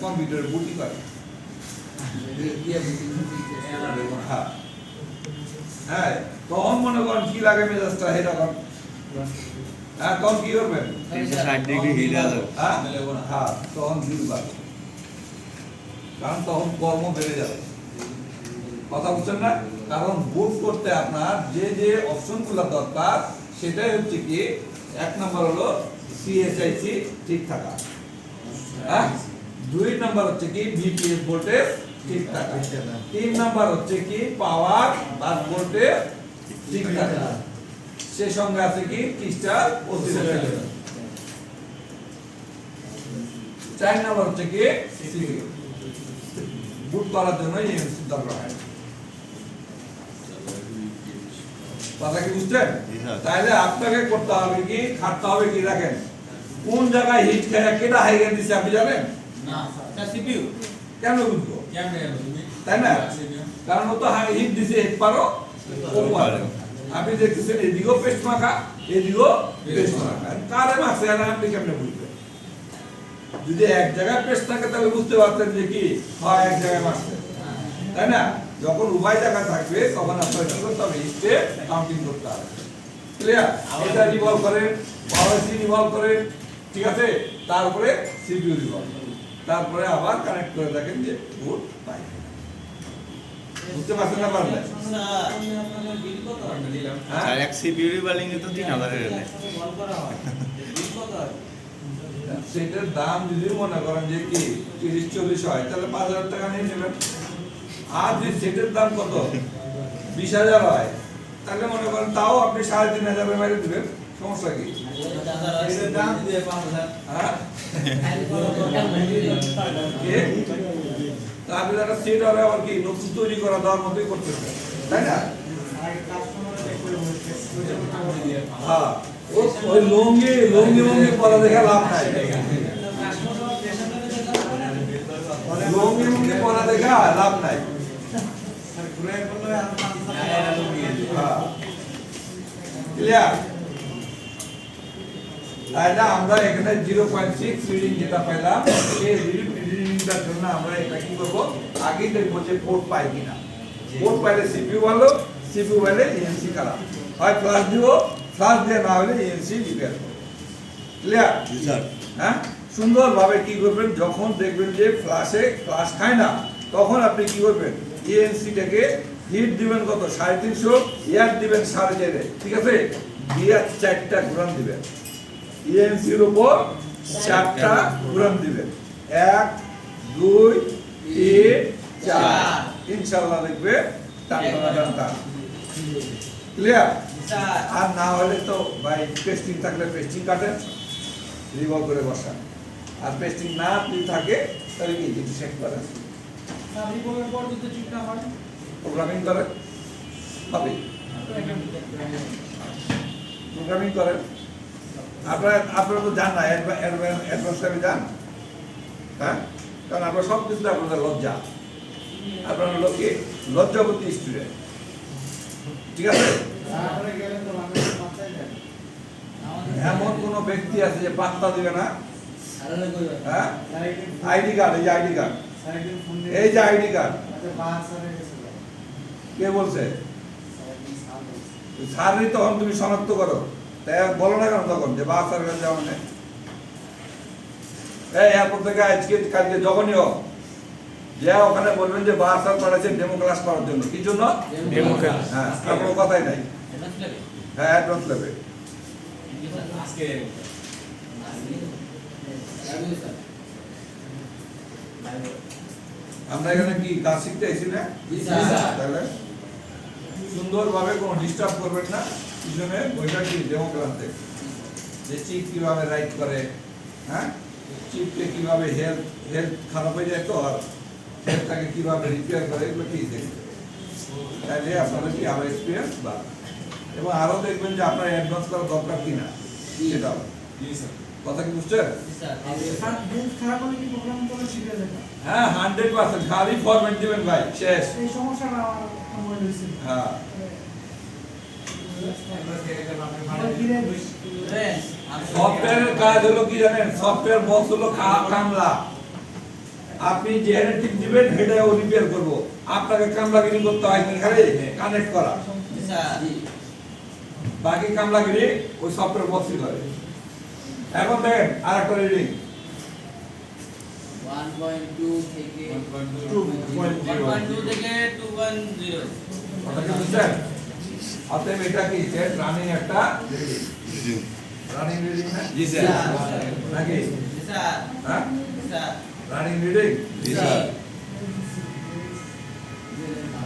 কম্পিউটার বুটি করে হ্যাঁ হ্যাঁ তখন মনে করেন কি লাগে মেজাজটা এরকম হ্যাঁ তখন কি করবেন 360 ডিগ্রি হিট আছে হ্যাঁ হ্যাঁ তখন দিলবার কারণ তখন কর্ম বেড়ে যাবে কথা বুঝছেন না কারণ বুট করতে আপনার যে যে অপশনগুলো দরকার সেটাই হচ্ছে কি এক নাম্বার হলো সিএসআইসি ঠিক থাকা হ্যাঁ দুই নাম্বার হচ্ছে কি বিপিএস ভোল্টেজ ঠিক থাকা তিন নাম্বার হচ্ছে কি পাওয়ার বাস ভোল্টেজ ঠিক থাকা সেই সঙ্গে আছে কি ক্রিস্টাল অসিলেটর চার নাম্বার হচ্ছে কি সিপিইউ বুট করার জন্য ইএমসি দরকার হয় কথা কি বুঝছেন তাহলে আপনাকে করতে হবে কি খাটতে হবে কি দেখেন কোন জায়গায় হিট খেয়ে কেটা হাইগে দিছে আপনি জানেন না এটা সিপিইউ কেন বুঝবো কেমনে তুমি তাই না কারণ ও তো হিট দিছে এক পারো ও পারো আপনি দেখতেছেন এদিকেও পেস্ট মাখা এদিকেও পেস্ট মাখা কারে মাখছে আর আপনি কেমনে বুঝবেন যদি এক জায়গায় পেস্ট থাকে তাহলে বুঝতে পারতেন যে কি হয় এক জায়গায় মাখছে তাই না যখন উভয় জায়গা থাকবে তখন আপনার কি করতে হবে হিস্টে কাউন্টিং করতে হবে ক্লিয়ার এটা রিভলভ করেন পাওয়ার সি রিভলভ করেন ঠিক আছে তারপরে সিপিইউ রিভলভ তারপরে আবার কানেক্ট করে দেখেন যে বুট পাই বুঝতে পারছেন না পারলেন আপনাদের বিল কত হয় দিলাম হ্যাঁ আর এক সিপিইউ বালিং এ তো 3000 এর নেয় বল করা হয় বিল কত হয় সেটার দাম যদি মনে করেন যে কি 30-40 হয় তাহলে 5000 টাকা নিয়ে নেবেন আর যদি সেটের দাম কত 20000 হয় তাহলে মনে করেন তাও আপনি 3500 এর বাইরে দিবেন সমস্যা কি এর দাম দিয়ে 5000 হ্যাঁ তা আপনি একটা সেট হবে আবার কি নতুন তৈরি করা দেওয়ার মতোই করতেছে তাই না হ্যাঁ ওই লঙ্গি লঙ্গি লঙ্গি পরা দেখে লাভ নাই লঙ্গি লঙ্গি পরা দেখে লাভ নাই ক্লিয়ার তাহলে আমরা এখানে 0.6 রিডিং যেটা পেলাম সেই রিডিংটার জন্য আমরা এটা কি করব আগে দেখব যে পোর্ট পাই কিনা পোর্ট পাইলে সিপিইউ ভালো সিপিইউ পাইলে ইএনসি খারাপ হয় ফ্লাশ দিব ফ্লাশ দিয়ে না হলে ইএনসি রিপেয়ার করব ক্লিয়ার স্যার হ্যাঁ সুন্দরভাবে কি করবেন যখন দেখবেন যে ফ্লাশ খায় না তখন আপনি কি করবেন ইএনসিটাকে হিট দিবেন কত 350 এয়ার দিবেন 4.5 ঠিক আছে দিয়ে 4টা ঘুরান দিবেন ইএনসির উপর 4টা ঘুরান দিবেন 1 2 3 4 ইনশাআল্লাহ দেখবে টানটা ক্লিয়ার স্যার আর না হলে তো ভাই পেস্টিং থাকলে পেস্টিং কাটেন রিভলভ করে বসান আর পেস্টিং না যদি থাকে তাহলে কি যদি চেক করেন আপনি বলার পর যদি ঠিক না হয় প্রোগ্রামিং করেন হবে প্রোগ্রামিং করেন আপনারা তো জান না অ্যাডভান্স টাইমে যান হ্যাঁ কারণ আপনারা সব কিছু আপনাদের লজ্জা আপনারা হলো কি লজ্জাবতী স্টুডেন্ট ঠিক আছে এমন কোন ব্যক্তি আছে যে পাত্তা দিবে না হ্যাঁ আইডি কার্ড এই যে আইডি কার্ড এই যে আইডি কার্ড কে বলছে স্যারই তখন তুমি শনাক্ত করো তাই বলো না কেন তখন যে বা স্যারের কাছে যাও মানে এই এরপর থেকে আজকে কালকে যখনই হোক যে ওখানে বলবেন যে বাস স্যার পাঠাচ্ছে ডেমো ক্লাস করার জন্য কি জন্য Demo class। হ্যাঁ আর কোনো কথাই নাই অ্যাডভান্স লেভেল হ্যাঁ অ্যাডভান্স লেভেল আজকে আমরা এখানে কি কাজ শিখতে এসেছি না জি স্যার। তাহলে সুন্দরভাবে কোনো ডিস্টার্ব করবেন না পিছনে বইটা কি ডেমো ক্লাস দেখবেন যে চিপ কিভাবে রাইট করে হ্যাঁ চিপকে কিভাবে হেলথ খারাপ হয়ে যায় তো আর হেলথটাকে কিভাবে রিপেয়ার করে এগুলো কি দেখবেন তাহলে আপনাদের কি আরো এক্সপিরিয়েন্স বা এবং আরো দেখবেন যে আপনার অ্যাডভান্স করা দরকার কিনা সেটাও কথা কি বুঝছেন স্যার হেলথ খারাপ হলে কি প্রোগ্রাম করে শিখে যাবে হ্যাঁ 100% খালি ফরম্যাট দিবেন ভাই শেষ এই সমস্যাটা আমার হয়েছে হ্যাঁ সফটওয়্যারের কাজ হলো কি জানেন সফটওয়্যার বক্স হলো কামলা আপনি যেখানে টিপ দিবেন সেটা ও রিপেয়ার করব আপনাকে কামলাগিরি করতে হয় কি খালি কানেক্ট করা বাকি কামলাগিরি ওই সফটওয়্যার বক্সই করে এখন দেখেন আরেকটা রিডিং 1.2 থেকে 2.0 থেকে 2.0 কথা কি বুঝছেন অতএব এটা কি সেট রানিং একটা রানিং রিডিং না জি স্যার। নাকি স্যার হ্যাঁ স্যার রানিং রিডিং জি স্যার।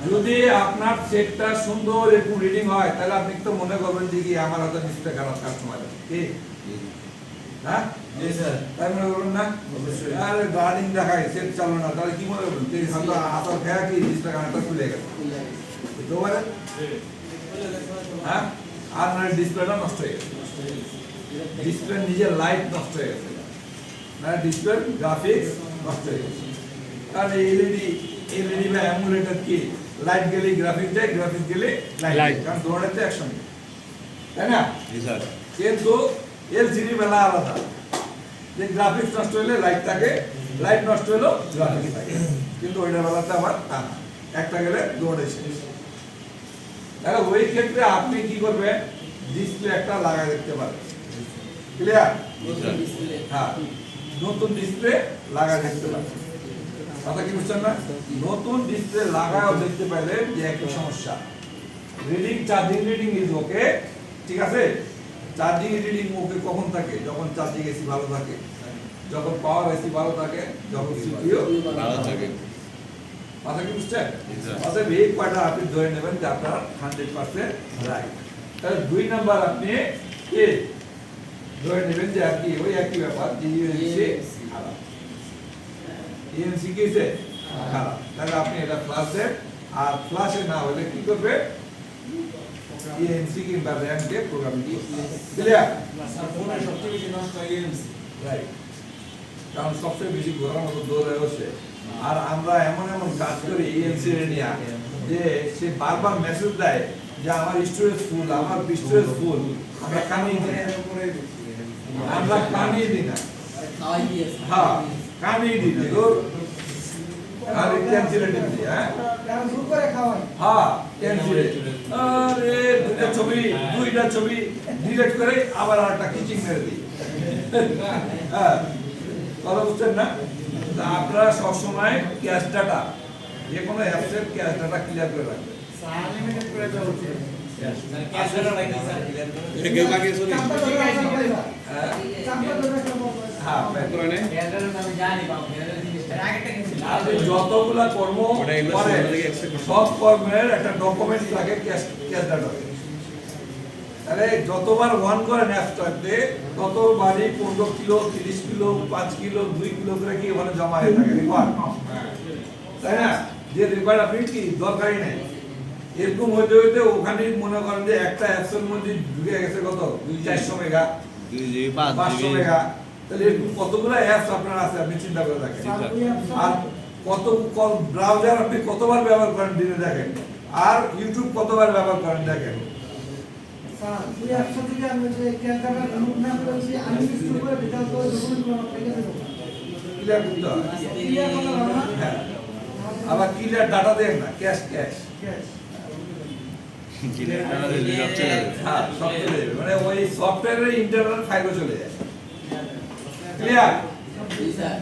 যদি আপনার সেটটা সুন্দর একটু রিডিং হয় তাহলে আপনি তো মনে করবেন যে কি আমার হাতে ডিসপ্লে খারাপ কাস্টমার কি হ্যাঁ জি স্যার। তাই মনে করবেন না অবশ্যই। আরে রানিং দেখায় সেট চালু না তাহলে কি মনে করবেন তুই হাতে হাতে খেয়া কি ডিসপ্লে কানেক্টর খুলে গেছে বুঝতে পারেন হ্যাঁ আর না ডিসপ্লেটা নষ্ট হয়ে গেছে ডিসপ্লে নিজের লাইট নষ্ট হয়ে গেছে না ডিসপ্লে গ্রাফিক্স নষ্ট হয়ে গেছে কারণ এলইডি বা অ্যামুলেটার কি লাইট গেলে গ্রাফিক্স যায় গ্রাফিক্স গেলে লাইট Light। কারণ দুটোতে একসঙ্গে তাই না জি স্যার। কিন্তু এলসিডি বেলা আলাদা যে গ্রাফিক্স নষ্ট হলে লাইট থাকে লাইট নষ্ট হলো গ্রাফিক্স থাকে কিন্তু ওইটার বেলাতে আবার তা না একটা গেলে দুটোই শেষ তাহলে ওই ক্ষেত্রে আপনি কি করবেন ডিসপ্লে একটা লাগাই দেখতে পারেন ক্লিয়ার জি স্যার। হ্যাঁ নতুন ডিসপ্লে লাগাই দেখতে পারেন কথা কি বুঝছেন না নতুন ডিসপ্লে লাগাও দেখতে পাইলেন যে একই সমস্যা reading charging reading is okay ঠিক আছে চার্জিং রিডিং ওকে কখন থাকে যখন চার্জিং এসি ভালো থাকে যখন পাওয়ার এসি ভালো থাকে যখন সিপিইউ ভালো থাকে। কথা কি বুঝছেন জি স্যার। অতএব এই কয়টা আপনি ধরে নেবেন যে আপনার 100% রাইট তাহলে 2 নাম্বার আপনি কি ধরে নেবেন যে আর কি ওই একই ব্যাপার যে ইউএনসি খারাপ ইউএনসি কিসে খারাপ তাহলে আপনি এটা ফ্লাশ দেন আর ফ্লাশে না হলে কি করবে ইউএনসি কিংবা র‍্যাম কে প্রোগ্রামিং করতে ক্লিয়ার স্যার ফোনের সবচেয়ে বেশি নষ্ট হয় এমসি রাইট কারণ সবচেয়ে বেশি ঘোরার মতো দৌড় হচ্ছে আর আমরা এমন এমন কাজ করি ইএনসি নিয়ে যে সে বারবার মেসেজ দেয় যে আমার স্টোরেজ ফুল আমার স্টোরেজ ফুল আমরা কানিয়ে দিই না। আমরা কানিয়ে দিই না খাওয়াই দিয়েছে হ্যাঁ কানিয়ে দিই না তোর আর ক্যান্সেলেটিভ দিই হ্যাঁ কারণ ভুল করে খাওয়াই হ্যাঁ ক্যান্সেলেট আরে দুইটা ছবি ডিলিট করে আবার আরেকটা কিচিং মেরে দিই হ্যাঁ কথা বুঝছেন না তা আপনারা সবসময় ক্যাশ ডাটা যে কোনো অ্যাপসের ক্যাশ ডাটা ক্লিয়ার করে রাখবেন আনলিমিটেড করে দেওয়া উচিত ক্যাশেরও নাকি স্যার একে বাকি চলে চামড়া ধরে রাখা পাইবা হ্যাঁ চামড়া ধরে রাখা পাইবা হ্যাঁ পুরানে ক্যাশেরও আমি জানি বাবু ক্যাশের জিনিসটা আগেটা কিছু আপনি যতগুলা কর্ম ওটা এগুলো করেন সব থেকে accept করতে সব কর্মের একটা ডকুমেন্ট লাগে ক্যাশ ডাটা তাহলে যতবার ওয়ান করেন অ্যাপসটাতে ততবারই 15 কিলো 30 কিলো 5 কিলো 2 কিলো করে কি ওখানে জমা হয়ে থাকে রেকর্ড তাই না যে রেকর্ড আপনি কি দরকারই নেই এরকম হইতে হইতে ওখানে মনে করেন যে একটা অ্যাপসের মধ্যে ঢুকে গেছে কত 400 মেগা 2 জিবি 5 500 জিবি মেগা তাহলে এরকম কতগুলো অ্যাপস আপনার আছে আপনি চিন্তা করে দেখেন আর কত ব্রাউজার আপনি কতবার ব্যবহার করেন দিনে দেখেন আর ইউটিউব কতবার ব্যবহার করেন দেখেন স্যার তুই একশো থেকে আমি যে ক্যালকাটা গ্রুপ না করেছি আমি শুরু করে বিকাল করে ডকুমেন্টগুলো আমার পেয়ে দেবো ক্লিয়ার করতে হবে ক্লিয়ার করতে হবে না হ্যাঁ আবার ক্লিয়ার ডাটা দেন না ক্যাশ ক্যাশ ক্যাশ কিনে টাকা দিলে সব চলে যাবে। হ্যাঁ সব চলে যাবে মানে ওই সফটওয়্যারের ইন্টারনাল ফাইলও চলে যায় ক্লিয়ার জি স্যার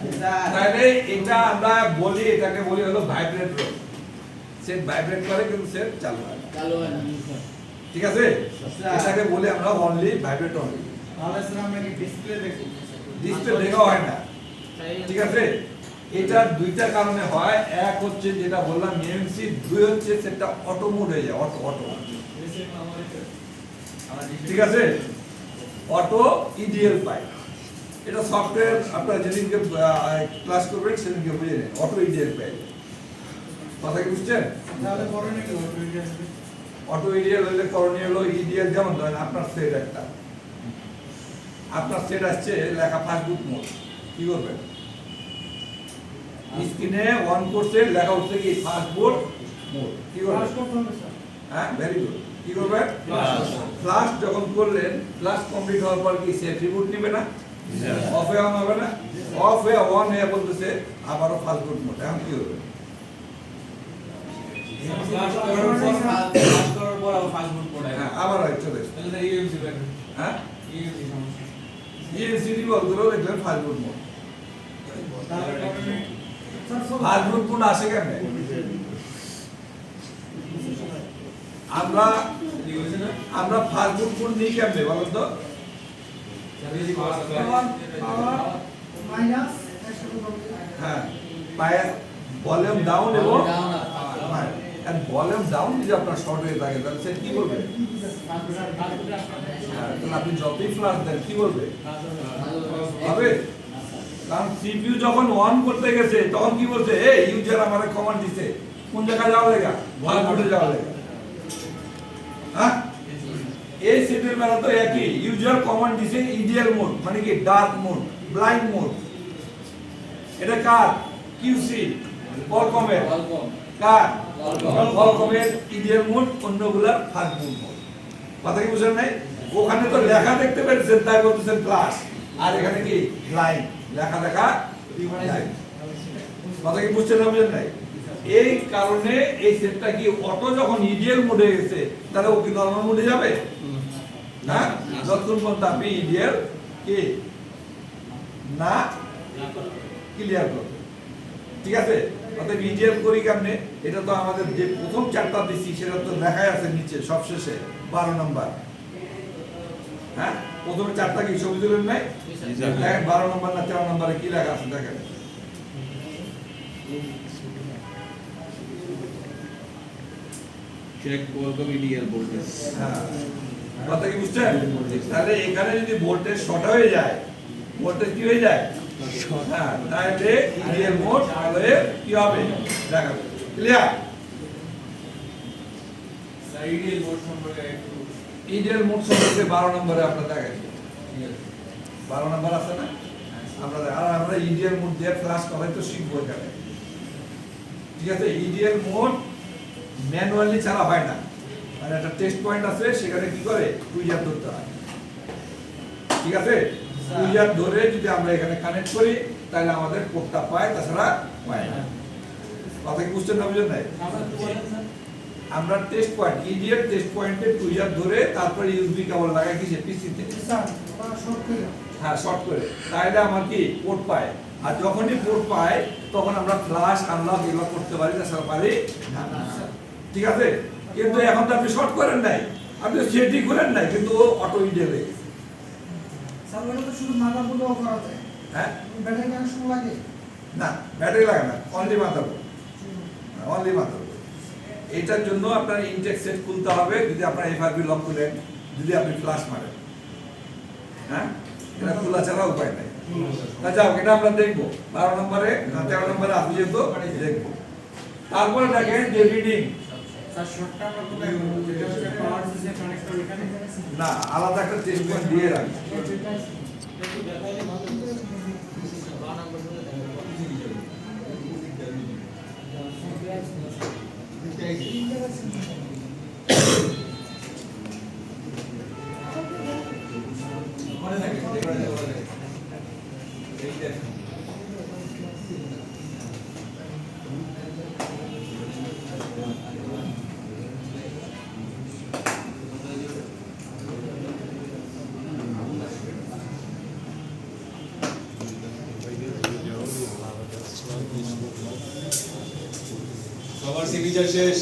তাহলে এটা আমরা বলি, এটাকে বলি হলো ভাইব্রেট রোড। সেট ভাইব্রেট করে কিন্তু সেট চালু হয় না। চালু হয় না ঠিক আছে, এটাকে বলি আমরা অনলি ভাইব্রেট অনলি। তাহলে স্যার আমরা কি ডিসপ্লে দেখব? ডিসপ্লে দেখা হয় না। ঠিক আছে, এটা দুইটা কারণে হয়। এক হচ্ছে যেটা বললাম এমসি, দুই হচ্ছে সেটা অটো মোড হয়ে যায়, অটো অটো। ঠিক আছে, অটো ইডিএল পাই। এটা সফটওয়্যার আপনারা যেদিনকে ক্লাস করবেন সেদিনকে বুঝে নেন, অটো ইডিএল পাই। কথা কি বুঝছেন? তাহলে করণীয় কি হবে? অটো ইডিএল হলে করণীয় হলো ইডিএল, যেমন ধরেন আপনার সেট একটা, আপনার সেট আসছে লেখা ফাস্টবুক মোড, কি করবেন? স্ক্রিনে অন করছে লেখা উঠছে কি ফাস্টবুক মোড, কি করবেন? ক্লাস করতে হবে স্যার। হ্যাঁ, ভেরি গুড। কি করবেন? ফ্লাশ যখন করলেন, ফ্লাশ কমপ্লিট হওয়ার পর কি সেট রিবুট নেবে না? অফ হয়ে অন হবে না? অফ হয়ে অন হয়ে বলতেছে আবারও ফাস্টবুক মোড। এখন কি হবে? ফ্লাশ করার পর আবার ফাস্ট বুট পড়ে হ্যাঁ, আবার চলে এসেছে। তাহলে ইউএমসি ব্যাক হ্যাঁ, ইউএমসি সমস্যা ইএনসিডি বলগুলো দেখবেন ফাস্টবুক মোড। তাহলে করণীয় স্যার সব ফাস্টবুক মোড আসে কেমনে? আমরা ফাস্টবুক মোড নিই কেমনে বলেন তো? পাওয়ার মাইনাস একসাথে করবে। হ্যাঁ, পায়ে ভলিউম ডাউন এবং ডাউন আর ভলিউম ডাউন যদি আপনার শর্ট হয়ে থাকে তাহলে সে কি বলবে? হ্যাঁ, তাহলে আপনি যতই ফ্লাশ দেন কি বলবে? হবে। কারণ সিপিইউ যখন অন করতে গেছে তখন কি বলছে? এই ইউজার আমারে কমান্ড দিছে, কোন জায়গায় যাওয়া লাগা? ভল মোডে যাওয়া লাগা। হ্যাঁ, এই সেটের বেলা তো একই, ইউজার কমান্ড দিছে ইডিএল মোড, মানে কি ডার্ক মোড, ব্লাইন্ড মোড। এটা কার? কিউসি কলকমের। ওয়েলকাম কার? কলকমের ইডিএল মোড, অন্যগুলার ফাস্টবুক মোড। কথা কি বুঝেন নাই? ওখানে তো লেখা দেখতে পেরেছেন তাই বলতেছেন প্লাস, আর এখানে কি লাইন, লেখা দেখা line। কথা কি বুঝছেন না বুঝেন নাই? এই কারণে এই সেটটা কি অটো যখন ইডিএল মোডে গেছে তাহলে ও কি নরমাল মোডে যাবে? হ্যাঁ, যতক্ষণ পর্যন্ত আপনি ইডিএল কি না ক্লিয়ার করবেন। ঠিক আছে, অর্থাৎ ইডিএল করি কেমনে? এটা তো আমাদের যে প্রথম চারটা দিছি সেটা তো লেখাই আছে নিচে সবশেষে 12 নম্বর। হ্যাঁ, প্রথমে চারটা কি ছবি তুলেন নাই? দেখেন 12 নম্বর না 13 নম্বরে কি লেখা আছে দেখেন। Check welcome EDL voltage. হ্যাঁ, কথা কি বুঝছেন? তাহলে এখানে যদি ভোল্টেজ শর্ট হয়ে যায়, ভোল্টেজ কি হয়ে যায়? হ্যাঁ, তাহলে ইডিএল মোড তাহলে কি হবে দেখাবে। ক্লিয়ার? স্যার ইডিএল মোড সম্পর্কে একটু ইডিএল মোড সম্পর্কে 12 নম্বরে আপনারা দেখেন। 12 নম্বর আছে না? আমরা ইডিএল মোড দিয়ে ফ্ল্যাশ করাই তো শিখবো এখানে। ঠিক আছে, ইডিএল মোড ম্যানুয়ালি ছাড়া হয় না, মানে একটা টেস্ট পয়েন্ট আছে সেখানে কি করে টুইজার ধরতে হয়। ঠিক আছে, টুইজার ধরে যদি আমরা এখানে কানেক্ট করি তাহলে আমাদের কোডটা পায়, তাছাড়া পায় না। কথা কি বুঝছেন না বুঝেন নাই? আমরা তো বলেন স্যার আমরা টেস্ট পয়েন্ট, ইডিএল টেস্ট পয়েন্টে টুইজার ধরে তারপরে ইউএসবি কেবল লাগাই কিসে? পিসিতে। স্যার ওটা শর্ট করে হ্যাঁ, শর্ট করে, তাহলে আমার কি পোর্ট পায়। আর যখনই পোর্ট পায় তখন আমরা ফ্ল্যাশ আনলক এগুলো করতে পারি, তাছাড়া পারি না। ঠিক আছে, কিন্তু এখন তো আপনি শর্ট করেন নাই, আপনি সেটিং করেন নাই, কিন্তু ও অটো ইডিএল হয়ে গেছে। স্যার ওটা তো শুধু মাদারবোর্ড অফ করা যায়। হ্যাঁ, ব্যাটারি কানেকশন লাগে। না ব্যাটারি লাগে না, অনলি মাদারবোর্ড, অনলি মাদারবোর্ড। এটার জন্য আপনার ইনটেক সেট খুলতে হবে, যদি আপনার এফআরবি লক করেন, যদি আপনি ফ্ল্যাশ মারেন। হ্যাঁ, এটা খোলা ছাড়া উপায় নাই। তা যাও, এটা আমরা দেখবো 12 নম্বরে না 13 নম্বরে আসবে যেহেতু দেখবো। তারপরে দেখেন যে রিডিং, স্যার শর্টটা আমরা কোথায় করব? যেটা হচ্ছে পাওয়ার সিসে কানেক্টর এখানে না আলাদা একটা টেস্ট পয়েন্ট দিয়ে রাখি। টিচার শেষ